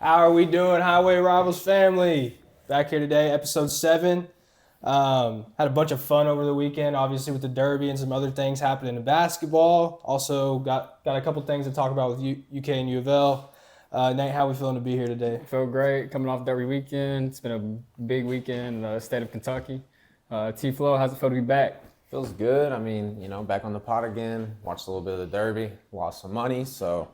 How are we doing, Highway Rivals family? Back here today, episode 7. Had a bunch of fun over the weekend, obviously with the Derby and some other things happening in basketball. Also got a couple things to talk about with UK and U of L. Nate, how are we feeling to be here today? Feel great coming off Derby weekend. It's been a big weekend in the state of Kentucky. T-Flow, how's it feel to be back? Feels good. I mean, back on the pot again. Watched a little bit of the Derby. Lost some money, so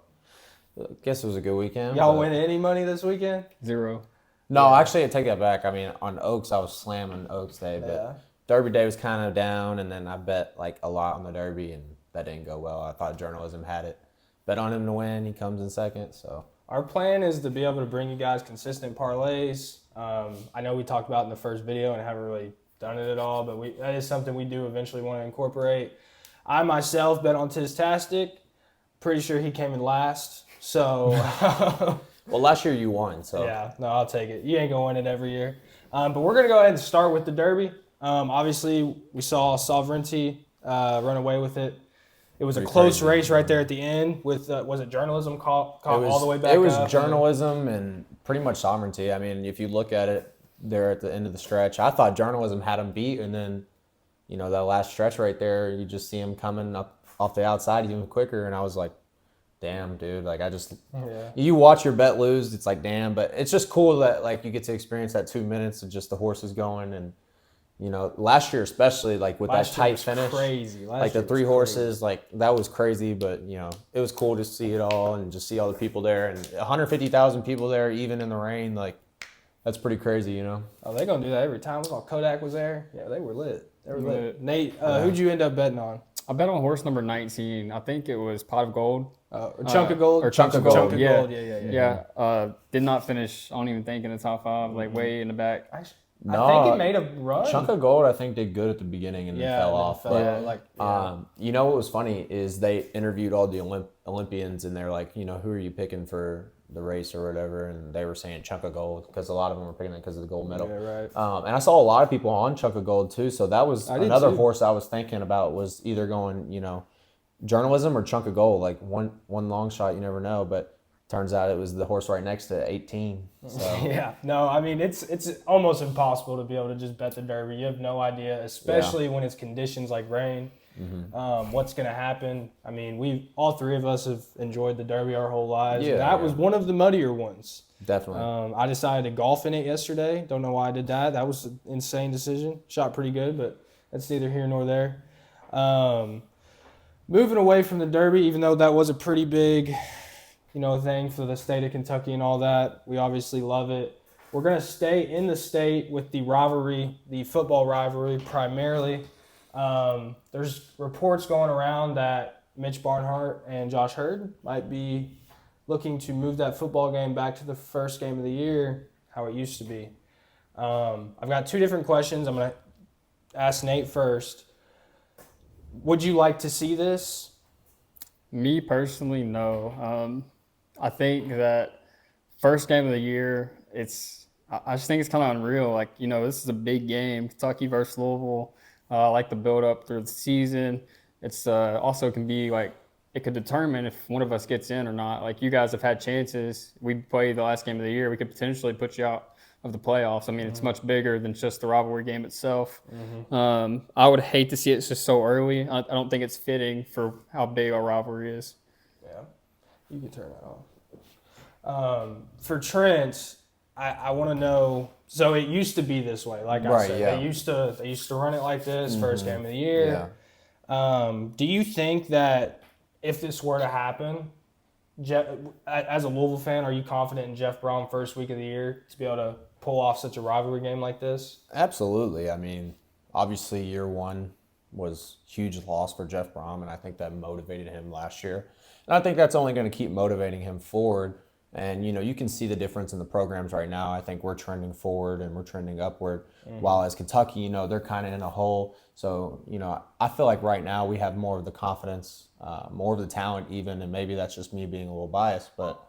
I guess it was a good weekend. Y'all win any money this weekend? 0. No, actually, I take that back. I mean, on Oaks, I was slamming Oaks Day, but Derby Day was kind of down, and then I bet like a lot on the Derby, and that didn't go well. I thought Journalism had it. Bet on him to win. He comes in second, so. Our plan is to be able to bring you guys consistent parlays. I know we talked about in the first video and haven't really done it at all, but that is something we do eventually want to incorporate. I myself bet on Tistastic. Pretty sure he came in last. So, well, last year you won, so. Yeah, no, I'll take it. You ain't going to win it every year. But we're going to go ahead and start with the Derby. Obviously, we saw Sovereignty run away with it. It was a close race right there at the end with, was it Journalism caught all the way back up? It was Journalism and pretty much Sovereignty. I mean, if you look at it there at the end of the stretch, I thought Journalism had him beat, and then, that last stretch right there, you just see him coming up off the outside even quicker, and I was like, damn, dude, like you watch your bet lose, it's like, damn, but it's just cool that like you get to experience that 2 minutes of just the horses going. And last year especially, like with that tight finish, crazy. Like the 3 horses, like that was crazy, but it was cool to see it all and just see all the people there, and 150,000 people there even in the rain. Like that's pretty crazy. Oh, they're gonna do that every time. While Kodak was there, yeah, they were lit. Nate, who'd you end up betting on? I bet on horse number 19. I think it was Pot of Gold. Chunk of Gold? Or Chunk of Gold. Chunk of Yeah. Gold, yeah. Did not finish, I don't even think, in the top 5, like way in the back. I think it made a run. Chunk of Gold, I think, did good at the beginning and then fell off. What was funny is they interviewed all the Olympians, and they're like, who are you picking for the race or whatever? And they were saying Chunk of Gold because a lot of them were picking it because of the gold medal. Yeah, right. And I saw a lot of people on Chunk of Gold too. So that was another horse I was thinking about, was either going, Journalism or Chunk of Gold. Like one long shot, you never know. But turns out it was the horse right next to 18. So. Yeah, no, I mean, it's almost impossible to be able to just bet the Derby. You have no idea, especially when it's conditions like rain, what's going to happen. I mean, all 3 of us have enjoyed the Derby our whole lives. Yeah, that was one of the muddier ones. Definitely. I decided to golf in it yesterday. Don't know why I did that. That was an insane decision. Shot pretty good, but that's neither here nor there. Moving away from the Derby, even though that was a pretty big thing for the state of Kentucky and all that. We obviously love it. We're going to stay in the state with the rivalry, the football rivalry primarily. There's reports going around that Mitch Barnhart and Josh Hurd might be looking to move that football game back to the first game of the year, how it used to be. I've got 2 different questions. I'm going to ask Nate first. Would you like to see this? Me personally, no. I think that first game of the year, I just think it's kind of unreal. Like, this is a big game, Kentucky versus Louisville. I like the build up through the season. It's also can be like, it could determine if one of us gets in or not. Like, you guys have had chances. We played the last game of the year. We could potentially put you out of the playoffs. I mean, it's much bigger than just the rivalry game itself. I would hate to see it just so early. I don't think it's fitting for how big our rivalry is. Yeah, you can turn that off. For Trent, I want to know. So it used to be this way, like I said. Yeah. They used to run it like this, first game of the year. Yeah. Do you think that if this were to happen, as a Louisville fan, are you confident in Jeff Brom first week of the year to be able to pull off such a rivalry game like this? Absolutely. I mean, obviously year 1 was huge loss for Jeff Brom, and I think that motivated him last year. And I think that's only going to keep motivating him forward. And, you can see the difference in the programs right now. I think we're trending forward and we're trending upward. While as Kentucky, they're kind of in a hole. So, I feel like right now we have more of the confidence, more of the talent even, and maybe that's just me being a little biased. But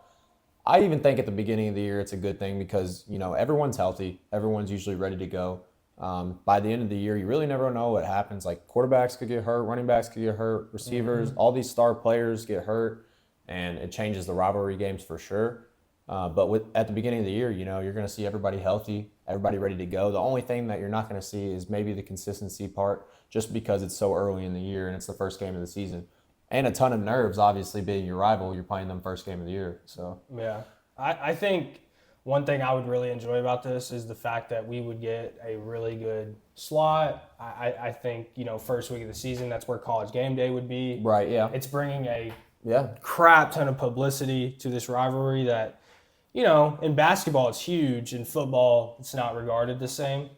I even think at the beginning of the year it's a good thing because, everyone's healthy. Everyone's usually ready to go. By the end of the year, you really never know what happens. Like, quarterbacks could get hurt, running backs could get hurt, receivers, all these star players get hurt. And it changes the rivalry games for sure. But at the beginning of the year, you know, you're going to see everybody healthy, everybody ready to go. The only thing that you're not going to see is maybe the consistency part, just because it's so early in the year and it's the first game of the season. And a ton of nerves, obviously, being your rival. You're playing them first game of the year. So Yeah. I think one thing I would really enjoy about this is the fact that we would get a really good slot. I think, you know, first week of the season, that's where College Game Day would be. right, yeah, It's bringing a yeah, crap ton of publicity to this rivalry that, you know, in basketball it's huge. In football, it's not regarded the same.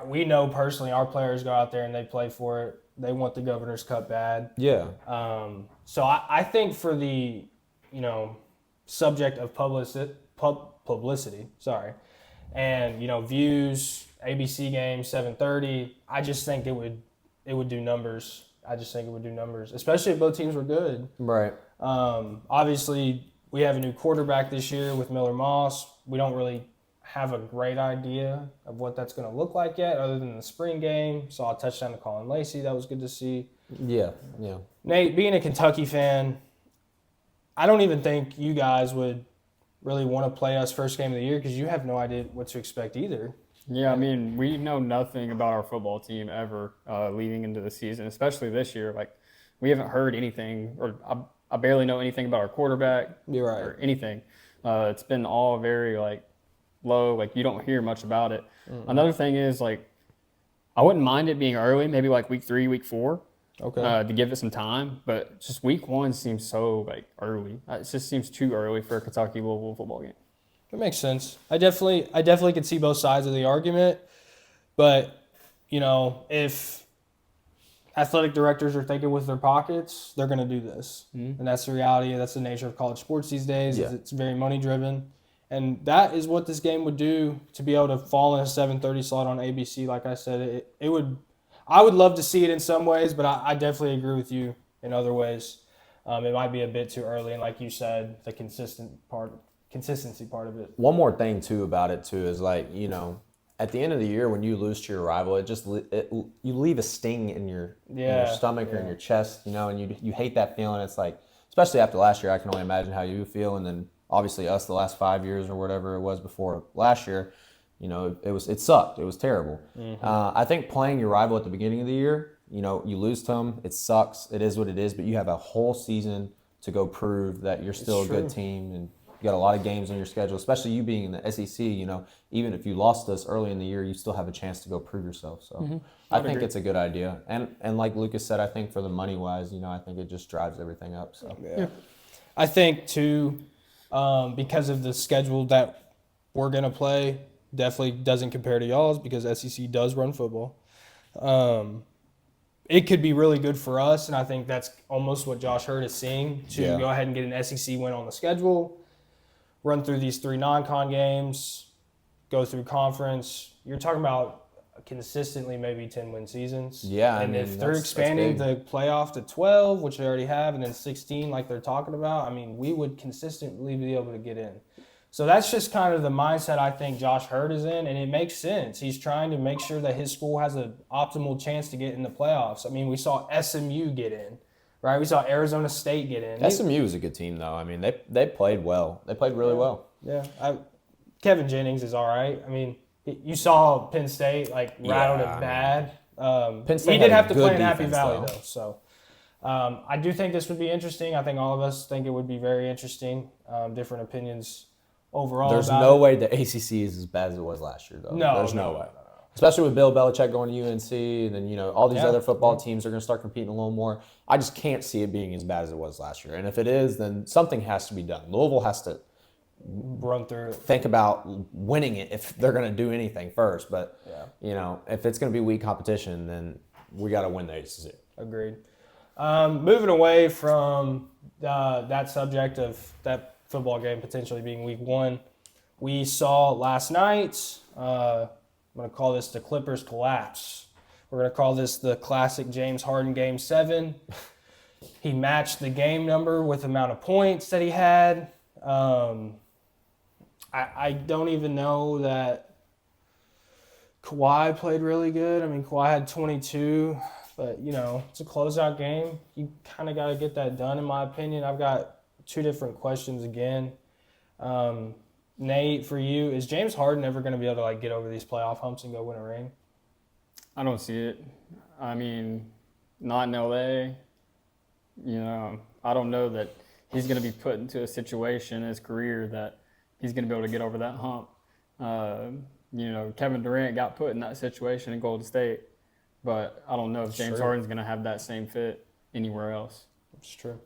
We know personally our players go out there and they play for it. They want the Governor's Cup bad. yeah. So I think for the, you know, subject of publicity, and, you know, views, ABC game, 7:30, I just think it would do numbers. I just think it would do numbers, especially if both teams were good. Right. Obviously, we have a new quarterback this year with Miller Moss. We don't really have a great idea of what that's going to look like yet, other than the spring game. Saw a touchdown to Colin Lacey. That was good to see. Yeah, yeah. Nate, being a Kentucky fan, I don't even think you guys would really want to play us first game of the year because you have no idea what to expect either. Yeah, I mean, we know nothing about our football team ever leading into the season, especially this year. Like, we haven't heard anything, or I barely know anything about our quarterback or anything. It's been all very, like, low. Like, you don't hear much about it. Mm-hmm. Another thing is, like, I wouldn't mind it being early, maybe like week 3, week 4. Okay. To give it some time, but just week 1 seems so like early. It just seems too early for a Kentucky Louisville football game. That makes sense. I definitely could see both sides of the argument, but you know, if athletic directors are thinking with their pockets, they're going to do this, and that's the reality. That's the nature of college sports these days. Yeah. It's very money driven, and that is what this game would do to be able to fall in a 7:30 slot on ABC. Like I said, it would. I would love to see it in some ways, but I definitely agree with you in other ways. It might be a bit too early, and like you said, the consistency part of it. One more thing too about it too is, like, you know, at the end of the year when you lose to your rival, you leave a sting in your stomach or in your chest, you know, and you hate that feeling. It's like, especially after last year, I can only imagine how you feel, and then obviously us the last 5 years or whatever it was before last year. You know, it sucked. It was terrible. Mm-hmm. I think playing your rival at the beginning of the year, you know, you lose to them. It sucks. It is what it is. But you have a whole season to go prove that you're still a good team, and you got a lot of games on your schedule. Especially you being in the SEC. You know, even if you lost us early in the year, you still have a chance to go prove yourself. So I think it's a good idea. And like Lucas said, I think for the money wise, you know, I think it just drives everything up. So yeah. I think too, because of the schedule that we're gonna play. Definitely doesn't compare to y'all's because SEC does run football. It could be really good for us, and I think that's almost what Josh Hurd is seeing, to go ahead and get an SEC win on the schedule, run through these 3 non-con games, go through conference. You're talking about consistently maybe 10-win seasons. Yeah, and if they're expanding the playoff to 12, which they already have, and then 16 like they're talking about, I mean, we would consistently be able to get in. So that's just kind of the mindset I think Josh Hurd is in, and it makes sense. He's trying to make sure that his school has an optimal chance to get in the playoffs. I mean, we saw SMU get in, right? We saw Arizona State get in. SMU is a good team, though. I mean, they played well. They played really well. Yeah. Kevin Jennings is all right. I mean, you saw Penn State, rattled it bad. Penn State he did have to play in defense, Happy Valley, though. So I do think this would be interesting. I think all of us think it would be very interesting. Different opinions overall. There's no way the ACC is as bad as it was last year, though. There's no way. Especially with Bill Belichick going to UNC, and then, you know, all these other football teams are going to start competing a little more. I just can't see it being as bad as it was last year. And if it is, then something has to be done. Louisville has to run through it. Think about winning it if they're going to do anything first. But, you know, if it's going to be weak competition, then we got to win the ACC. Agreed. Moving away from that subject of that football game potentially being week 1, we saw last night, I'm going to call this the Clippers collapse. We're going to call this the classic James Harden Game 7. He matched the game number with the amount of points that he had. I don't even know that Kawhi played really good. I mean, Kawhi had 22, but, you know, it's a closeout game. You kind of got to get that done, in my opinion. I've got 2 different questions again. Nate, for you, is James Harden ever going to be able to like get over these playoff humps and go win a ring? I don't see it. I mean, not in LA. I don't know that he's going to be put into a situation in his career that he's going to be able to get over that hump. Kevin Durant got put in that situation in Golden State, but I don't know if James Harden's going to have that same fit anywhere else. That's true.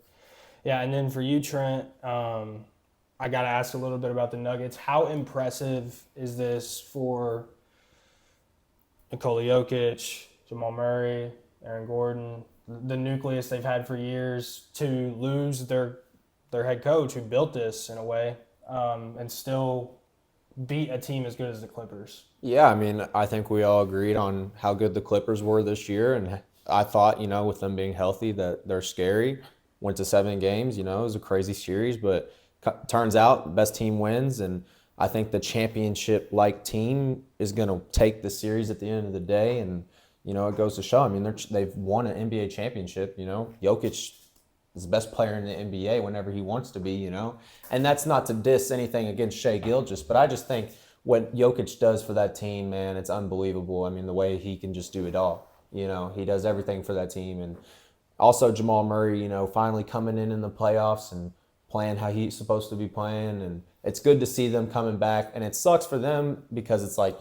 Yeah, and then for you, Trent, I got to ask a little bit about the Nuggets. How impressive is this for Nikola Jokic, Jamal Murray, Aaron Gordon, the nucleus they've had for years, to lose their head coach who built this in a way, and still beat a team as good as the Clippers? Yeah, I mean, I think we all agreed on how good the Clippers were this year, and I thought, with them being healthy, that they're scary. Went to 7 games, it was a crazy series, but turns out best team wins, and I think the championship-like team is going to take the series at the end of the day, and it goes to show. I mean, they've won an NBA championship. Jokic is the best player in the NBA whenever he wants to be. And that's not to diss anything against Shai Gilgeous, but I just think what Jokic does for that team, man, it's unbelievable. I mean, the way he can just do it all. He does everything for that team, and also Jamal Murray, finally coming in the playoffs and playing how he's supposed to be playing. And it's good to see them coming back. And it sucks for them because it's like,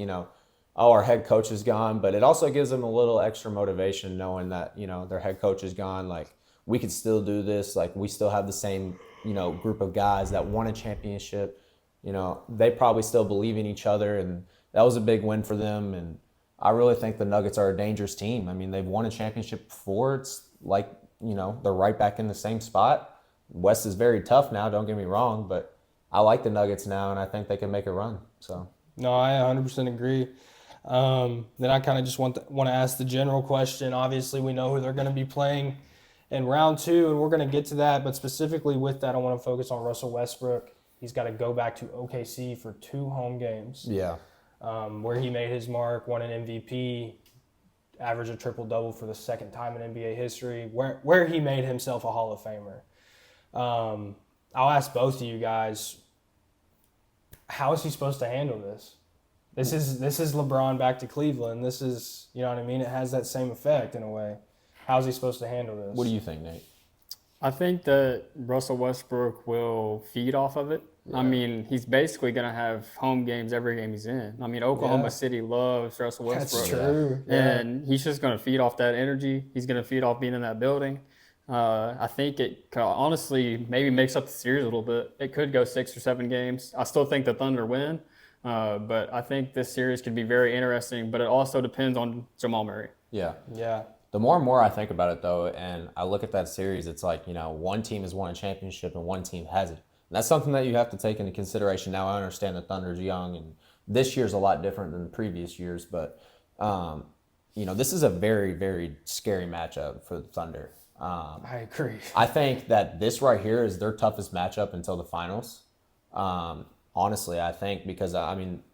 our head coach is gone. But it also gives them a little extra motivation knowing that, their head coach is gone. Like, we could still do this. Like, we still have the same, group of guys that won a championship. They probably still believe in each other. And that was a big win for them. And I really think the Nuggets are a dangerous team. I mean, they've won a championship before. It's like, they're right back in the same spot. West is very tough now, don't get me wrong, but I like the Nuggets now, and I think they can make a run. So no, I 100% agree. Then I kind of just want to ask the general question. Obviously, we know who they're going to be playing in round 2, and we're going to get to that. But specifically with that, I want to focus on Russell Westbrook. He's got to go back to OKC for 2 home games. Yeah. Where he made his mark, won an MVP, averaged a triple-double for the second time in NBA history, where he made himself a Hall of Famer. I'll ask both of you guys, how is he supposed to handle this? This is LeBron back to Cleveland. This is, you know what I mean? It has that same effect in a way. How's he supposed to handle this? What do you think, Nate? I think that Russell Westbrook will feed off of it. Yeah. I mean, he's basically going to have home games every game he's in. I mean, Oklahoma City loves Russell Westbrook. That's true. And he's just going to feed off that energy. He's going to feed off being in that building. I think it honestly maybe makes up the series a little bit. It could go 6 or 7 games. I still think the Thunder win, but I think this series could be very interesting. But it also depends on Jamal Murray. Yeah. Yeah. The more and more I think about it, though, and I look at that series, it's like, one team has won a championship and one team hasn't. And that's something that you have to take into consideration. Now, I understand the Thunder's young, and this year's a lot different than the previous years. But, this is a very, very scary matchup for the Thunder. I agree. I think that this right here is their toughest matchup until the finals. Honestly, I think because,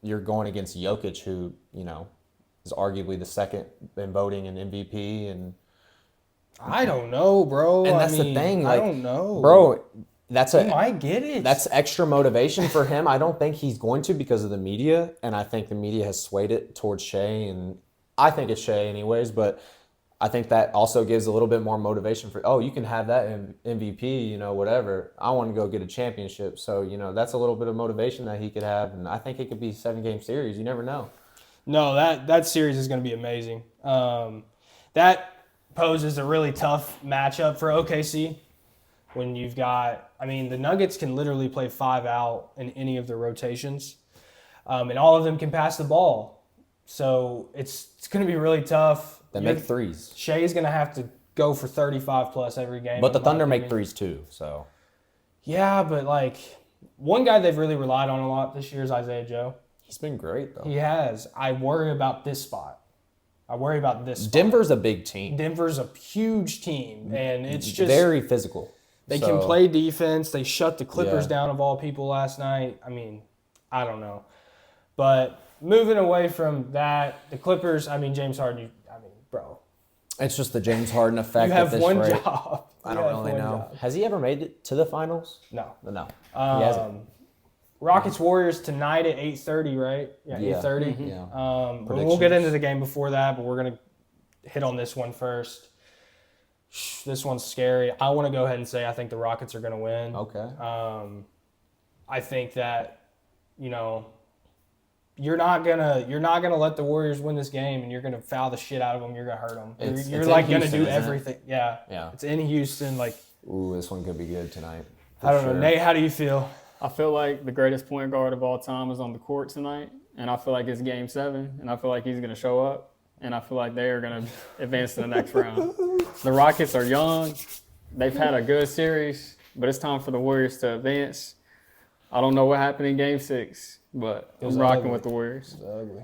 you're going against Jokic, who, is arguably the second in voting in MVP, and I don't know, bro. And that's the thing. Like, I don't know, bro. He might get it. That's extra motivation for him. I don't think he's going to because of the media, and I think the media has swayed it towards Shai, and I think it's Shai anyways. But I think that also gives a little bit more motivation for, you can have that MVP, whatever. I want to go get a championship, so that's a little bit of motivation that he could have, and I think it could be a 7-game series. You never know. No, that series is going to be amazing. That poses a really tough matchup for OKC when you've got – the Nuggets can literally play 5 out in any of their rotations, and all of them can pass the ball. So it's going to be really tough. They make threes. Shai is going to have to go for 35-plus every game. But the Thunder make threes too, so. Yeah, but, one guy they've really relied on a lot this year is Isaiah Joe. He's been great, though. He has. I worry about this spot. Denver's a big team. Denver's a huge team, and it's just very physical. They can play defense. They shut the Clippers down of all people last night. I don't know. But moving away from that, the Clippers, James Harden, bro. It's just the James Harden effect. You have one job. I don't really know. Has he ever made it to the finals? No. No. He hasn't. Rockets Warriors tonight at 8:30, right? Yeah, Yeah. 8:30. Mm-hmm. Yeah. We'll get into the game before that, but we're gonna hit on this one first. This one's scary. I want to go ahead and say I think the Rockets are gonna win. Okay. I think that, you know, you're not gonna let the Warriors win this game, and you're gonna foul the shit out of them. You're gonna hurt them. You're it's like in gonna Houston, do isn't it? everything. Yeah. Yeah. It's in Houston. Like, Ooh, this one could be good tonight. I don't know, Nate. How do you feel? I feel like the greatest point guard of all time is on the court tonight, and I feel like it's Game 7, and I feel like he's going to show up, and I feel like they are going to advance to the next round. The Rockets are young. They've had a good series, but it's time for the Warriors to advance. I don't know what happened in Game 6, but I'm rocking with the Warriors. It's ugly.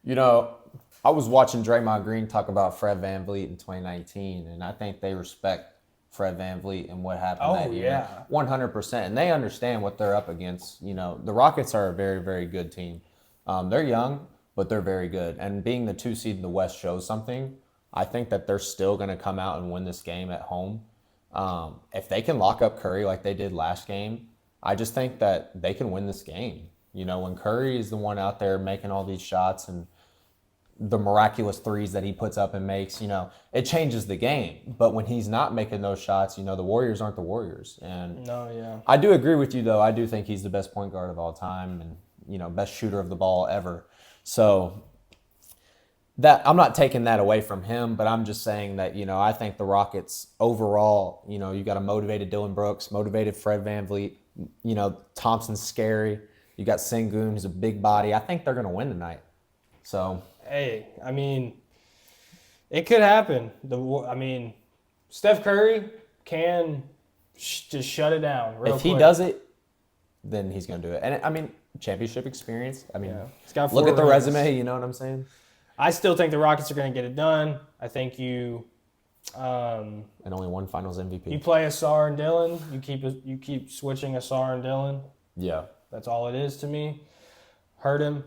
You know, I was watching Draymond Green talk about Fred VanVleet in 2019, and I think they respect Fred VanVleet and what happened that year. Yeah. 100%. And they understand what they're up against. You know, the Rockets are a very, very good team. They're young, but they're very good. And being the 2 seed in the West shows something. I think that they're still going to come out and win this game at home. If they can lock up Curry like they did last game, I just think that they can win this game. You know, when Curry is the one out there making all these shots and the miraculous threes that he puts up and makes, you know, it changes the game. But when he's not making those shots, you know, the Warriors aren't the Warriors. And No, yeah. I do agree with you, though. I do think he's the best point guard of all time and, you know, best shooter of the ball ever. So that I'm not taking that away from him, but I'm just saying that, you know, I think the Rockets overall, you know, you got a motivated Dylan Brooks, motivated Fred VanVleet, you know, Thompson's scary. You got Sengun, who's a big body. I think they're going to win tonight. So... Hey, I mean, it could happen. Steph Curry can just shut it down real if he quick. does it, then he's going to do it. And I mean, championship experience. I mean, Yeah. He's got look 4 at the rings. resume. You know what I'm saying? I still think the Rockets are going to get it done. I think you And only one Finals MVP. you play Asar and Dillon. You keep switching Asar and Dillon. Yeah, That's all it is to me. Hurt him,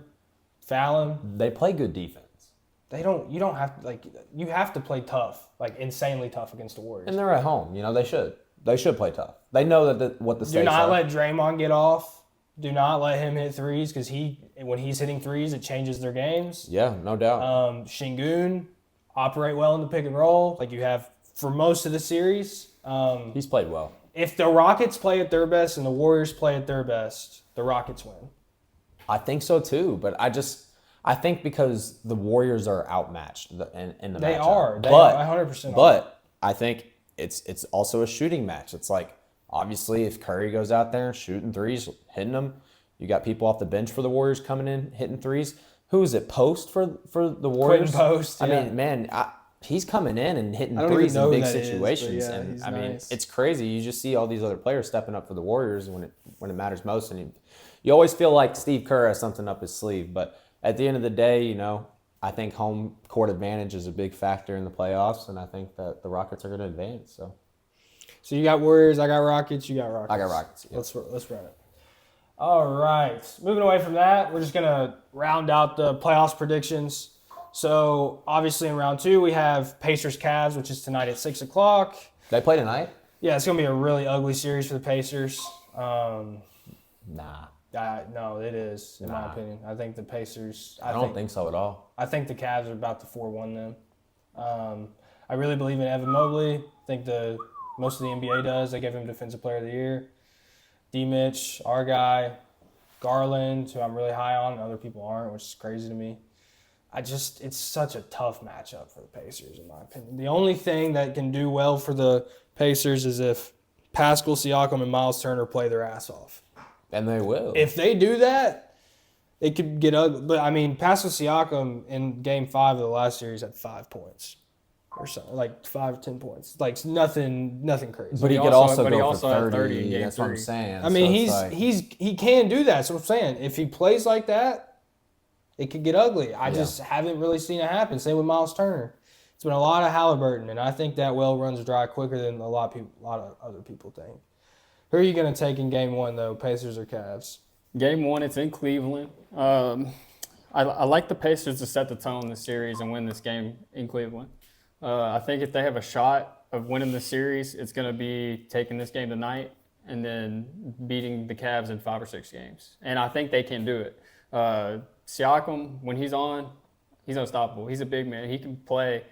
foul him. they play good defense, You don't have to, like, you have to play tough, like insanely tough against the Warriors. and they're at home. You know, they should play tough. They know that what the Do stakes not are. let Draymond get off. Do not let him hit threes, because when he's hitting threes, it changes their games. Yeah, no doubt. Shingun, operate well in the pick and roll, like you have for most of the series. He's played well. If the Rockets play at their best and the Warriors play at their best, the Rockets win. I think so too, but I think because the Warriors are outmatched in the They matchup. are. They but, are 100% are. But I think it's also a shooting match. It's like, obviously, if Curry goes out there shooting threes, hitting them, you got people off the bench for the Warriors coming in, hitting threes. Who is it, Post for the Warriors? Quentin Post, I yeah. mean, man, he's coming in and hitting I don't threes even know in who big that is, situations. but yeah, and he's I mean, nice. it's crazy. You just see all these other players stepping up for the Warriors when it matters most. And you always feel like Steve Kerr has something up his sleeve. But at the end of the day, you know, I think home court advantage is a big factor in the playoffs, and I think that the Rockets are going to advance. So you got Warriors, I got Rockets, you got Rockets. I got Rockets. Yeah. Let's run it. All right. Moving away from that, we're just going to round out the playoffs predictions. So obviously in round 2, we have Pacers-Cavs, which is tonight at 6 o'clock. They play tonight? Yeah, it's going to be a really ugly series for the Pacers. Nah. No, it is, in my Nah. opinion. I think the Pacers... I don't think so at all. I think the Cavs are about to 4-1 them. I really believe in Evan Mobley. I think most of the NBA does. They gave him Defensive Player of the Year. D-Mitch, our guy, Garland, who I'm really high on, and other people aren't, which is crazy to me. It's such a tough matchup for the Pacers, in my opinion. The only thing that can do well for the Pacers is if Pascal Siakam and Miles Turner play their ass off. And they will. If they do that, it could get ugly. But, I mean, Pascal Siakam in Game 5 of the last series had 5 points. Or something, like 5 or 10 points. Like, nothing crazy. But he could also go had for 30 30. in Game That's what I'm 3. saying. I mean, So it's like- he can do that. That's what I'm saying. If he plays like that, it could get ugly. I just haven't really seen it happen. Same with Miles Turner. It's been a lot of Halliburton, and I think that well runs dry quicker than a lot of other people think. Who are you going to take in Game 1, though, Pacers or Cavs? Game 1, it's in Cleveland. I like the Pacers to set the tone in the series and win this game in Cleveland. I think if they have a shot of winning the series, it's going to be taking this game tonight and then beating the Cavs in 5 or 6 games. And I think they can do it. Siakam, when he's on, he's unstoppable. He's a big man. He can play.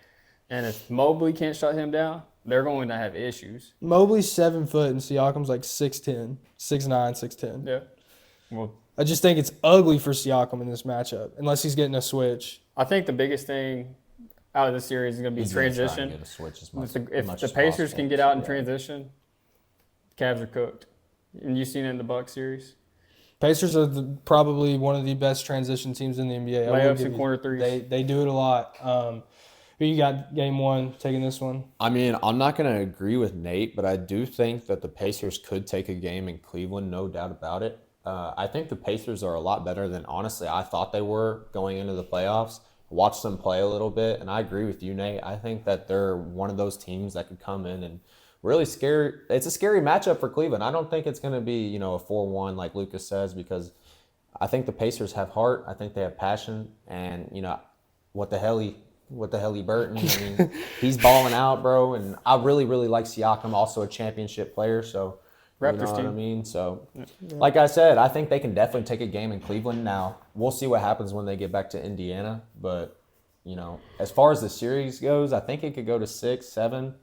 And if Mobley can't shut him down, they're going to have issues. Mobley's 7 foot and Siakam's like 6'10", 6'9", 6'10". Yeah. Well, I just think it's ugly for Siakam in this matchup, unless he's getting a switch. I think the biggest thing out of this series is going to be He's gonna try and transition. get a switch as much, If much the as Pacers possible. can get out in Yeah. transition, Cavs are cooked. And you've seen it in the Bucks series. Pacers are probably one of the best transition teams in the NBA. I will Layups give and you- corner threes. They do it a lot. Who you got game one, taking this one? I mean, I'm not going to agree with Nate, but I do think that the Pacers could take a game in Cleveland, no doubt about it. I think the Pacers are a lot better than, honestly, I thought they were going into the playoffs. Watched them play a little bit, and I agree with you, Nate. I think that they're one of those teams that could come in and really scare. It's a scary matchup for Cleveland. I don't think it's going to be, a 4-1 like Lucas says, because I think the Pacers have heart. I think they have passion, and, what the hell Burton. I mean, he's balling out, bro. And I really, really like Siakam, also a championship player. So, you know Raptors what I team. mean? So, like I said, I think they can definitely take a game in Cleveland. Now, we'll see what happens when they get back to Indiana. But, as far as the series goes, I think it could go to 6, 7,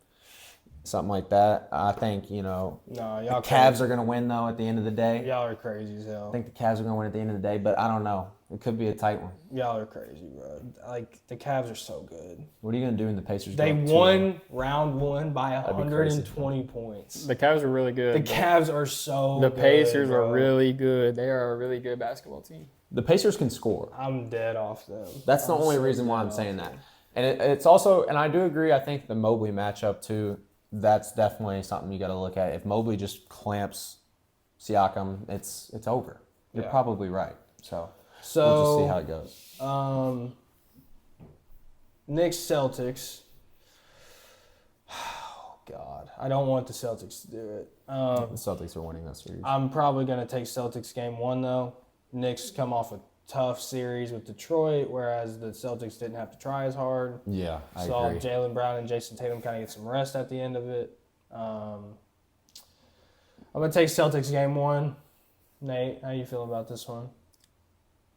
something like that. I think, No, the y'all Cavs are going to win, though, at the end of the day. Y'all are crazy as hell. I think the Cavs are going to win at the end of the day, but I don't know. It could be a tight one. Y'all are crazy, bro. Like, the Cavs are so good. What are you going to do in the Pacers? They go up 2-0? won round one by be crazy. 120 points. The Cavs are really good. The Cavs are so The good, Pacers bro. are really good. They are a really good basketball team. The Pacers can score. I'm dead off them. That's the I'm only so reason why dead I'm off saying them. that. And it's also, and I do agree, I think the Mobley matchup too, that's definitely something you got to look at. If Mobley just clamps Siakam, it's over. You're Yeah. probably right. So So, we'll just see how it goes. Knicks Celtics. Oh God, I don't want the Celtics to do it. The Celtics are winning that series. I'm probably gonna take Celtics game one though. Knicks come off a tough series with Detroit, whereas the Celtics didn't have to try as hard. Yeah, I Saw agree. Jaylen Brown and Jason Tatum kind of get some rest at the end of it. I'm gonna take Celtics game one. Nate, how you feel about this one?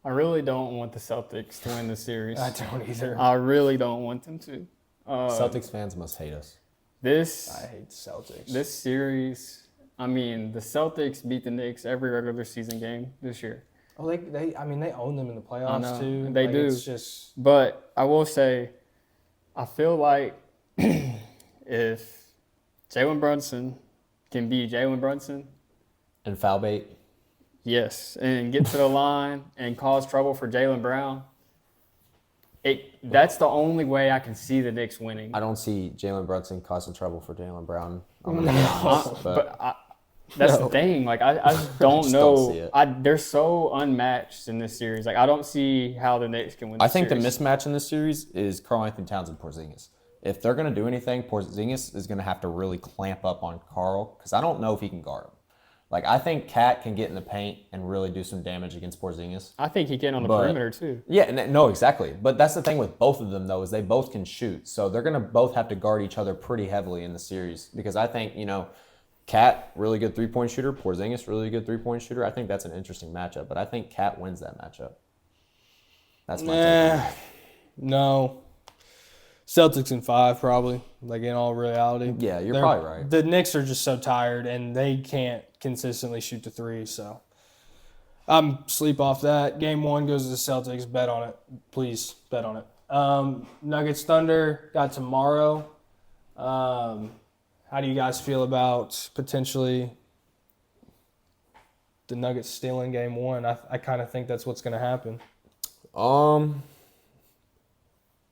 I really don't want the Celtics to win the series. I don't either. I really don't want them to. Celtics fans must hate us. This I hate the Celtics. this series, I mean, the Celtics beat the Knicks every regular season game this year. Oh, they own them in the playoffs know. too. They Like, do. It's just But I will say, I feel like if Jalen Brunson can be Jalen Brunson, And foul bait. yes, and get to the line and cause trouble for Jaylen Brown, that's the only way I can see the Knicks winning. I don't see Jalen Brunson causing trouble for Jalen Brown. I'm gonna be honest, That's No. the thing. Like I just don't just know. don't see it. They're so unmatched in this series. Like I don't see how the Knicks can win. I This think series. the mismatch in this series is Karl Anthony Towns and Porzingis. If they're going to do anything, Porzingis is going to have to really clamp up on Karl because I don't know if he can guard him. Like, I think Cat can get in the paint and really do some damage against Porzingis. I think he can on the But- perimeter too. Yeah, no, exactly. But that's the thing with both of them, though, is they both can shoot. So they're going to both have to guard each other pretty heavily in the series because I think, Cat, really good three-point shooter. Porzingis, really good three-point shooter. I think that's an interesting matchup. But I think Cat wins that matchup. That's my take. No. Celtics in 5 probably, like in all reality. Yeah, you're They're- probably right. The Knicks are just so tired and they can't consistently shoot the three, so I'm sleep off that. Game 1 goes to the Celtics. Bet on it. Please bet on it. Nuggets Thunder got tomorrow. How do you guys feel about potentially the Nuggets stealing game 1? I kind of think that's what's going to happen.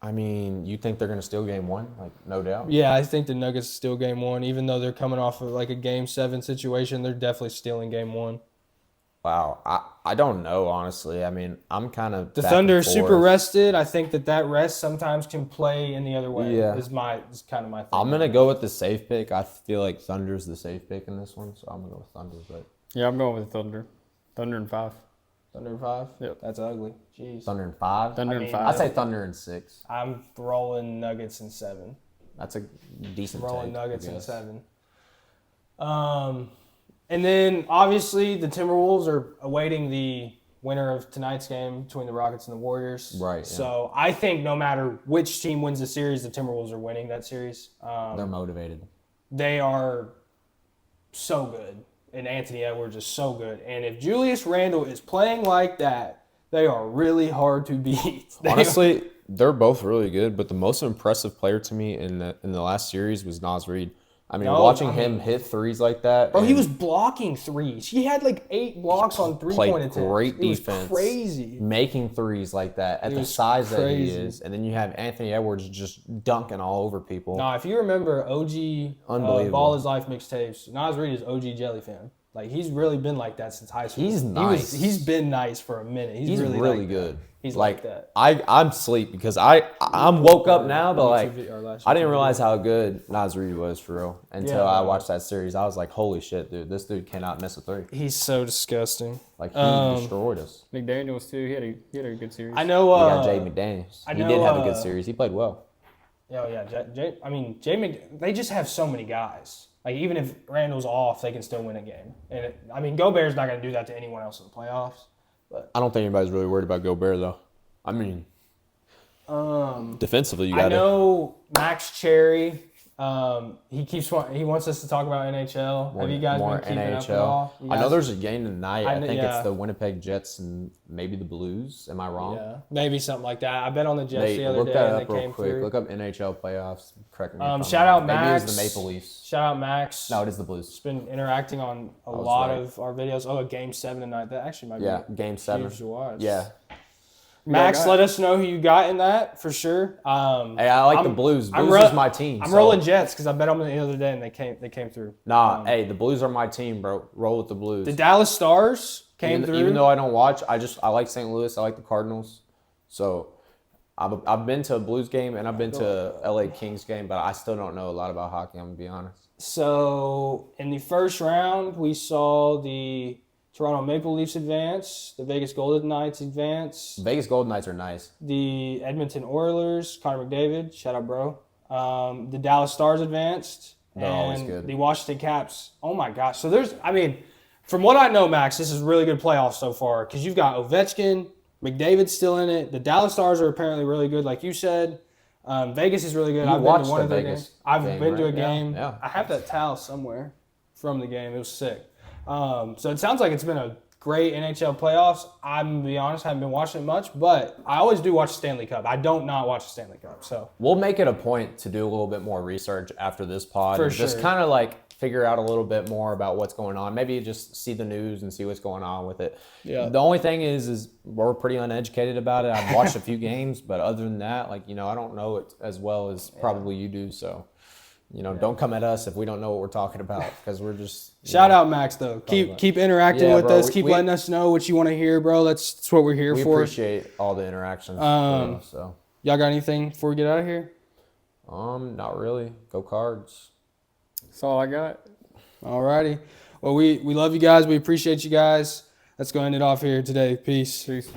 I mean, you think they're going to steal game 1? Like, no doubt. Yeah, I think the Nuggets steal game 1. Even though they're coming off of like a game 7 situation, they're definitely stealing game 1. Wow. I don't know, honestly. I mean, I'm kind of The back Thunder are and super forth. rested. I think that rest sometimes can play in the other way. Yeah. Is kind of my thing. I'm going to go with the safe pick. I feel like Thunder's the safe pick in this one, so I'm going to go with Thunder. But Yeah, I'm going with the Thunder. Thunder in 5. Thunder 5. Yep. That's ugly. Jeez. Thunder in 5? Thunder I in mean, 5. I'd say Thunder in 6. I'm rolling Nuggets in 7. That's a decent Rolling take, Nuggets I in guess. 7. And then, obviously, the Timberwolves are awaiting the winner of tonight's game between the Rockets and the Warriors. Right, yeah. So, I think no matter which team wins the series, the Timberwolves are winning that series. They're motivated. They are so good. And Anthony Edwards is so good. And if Julius Randle is playing like that, they are really hard to beat. Honestly, they're both really good, but the most impressive player to me in the last series was Naz Reid. I mean, watching him hit threes like that. Bro, he was blocking threes. He had like 8 blocks on three-point attempts. Great It was defense. crazy. Making threes like that at the was size that he crazy. is. And then you have Anthony Edwards just dunking all over people. Nah, if you remember OG Unbelievable. Ball His Life mixtapes, Naz Reid is OG Jelly fan. Like, he's really been like that since high school. He's nice. He's been nice for a minute. He's really like good. That. He's like that. I'm sleep because I'm woke up now, but like last I didn't YouTube realize how good Naz Reid was for real until Yeah, I no. watched that series. I was like, holy shit, dude, this dude cannot miss a three. He's so disgusting. Like he destroyed us. McDaniels too. He had a good series. I know. We got Jay McDaniels. He know, did have a good series. He played well. Yeah. They just have so many guys. Like, even if Randall's off, they can still win a game. And Gobert's not going to do that to anyone else in the playoffs. I don't think anybody's really worried about Gobert though. I mean, defensively, you got I to. know Max Cherry. He wants us to talk about NHL. Have you guys More been keeping up at NHL. all? You I know guys- there's a game tonight. I think yeah. it's the Winnipeg Jets and maybe the Blues. Am I wrong? Yeah, maybe something like that. I bet on the Jets the other look day that and up they real came quick. through. Look up NHL playoffs. Correct me. if I'm Shout wrong. out Maybe Max. it was the Maple Leafs. Shout out Max. No, it is the Blues. He's been interacting on a was lot right. of our videos. Oh, Game 7 tonight. That actually might Yeah, be Game 7. huge to watch. Yeah. Max, let us know who you got in that for sure. Hey, I like the Blues. Blues is my team. I'm so- rolling Jets because I bet them the other day and they came through. Nah, hey, the Blues are my team, bro. Roll with the Blues. The Dallas Stars came through. Even though I don't watch, I like St. Louis. I like the Cardinals. So I've been to a Blues game and I've been to a LA Kings game, but I still don't know a lot about hockey. I'm gonna be honest. So in the first round, we saw the Toronto Maple Leafs advance, the Vegas Golden Knights advance, Vegas Golden Knights are nice. the Edmonton Oilers, Connor McDavid, shout out bro. The Dallas Stars advanced, They're and always good. the Washington Caps. Oh my gosh! So from what I know, Max, this is really good playoffs so far because you've got Ovechkin, McDavid's still in it. The Dallas Stars are apparently really good, like you said. Vegas is really good. You I've been watched to one the of their Vegas games. I've game, been to a right? Yeah, game. yeah. I have that towel somewhere from the game. It was sick. So it sounds like it's been a great NHL playoffs. I'm going to be honest, I haven't been watching it much, but I always do watch the Stanley Cup. I don't not watch the Stanley Cup. So We'll make it a point to do a little bit more research after this pod. For and just sure. kind of like figure out a little bit more about what's going on. Maybe just see the news and see what's going on with it. Yeah. The only thing is we're pretty uneducated about it. I've watched a few games, but other than that, I don't know it as well as probably you do. So, don't come at us if we don't know what we're talking about because we're just shout out Max though. Keep interacting Yeah, with bro, us. Keep we- letting us know what you want to hear, bro. That's what we're here We for. appreciate all the interactions. So, Y'all got anything before we get out of here? not really. Go Cards. That's all I got. Alrighty. Well, we love you guys. We appreciate you guys. Let's go end it off here today. Peace. Peace.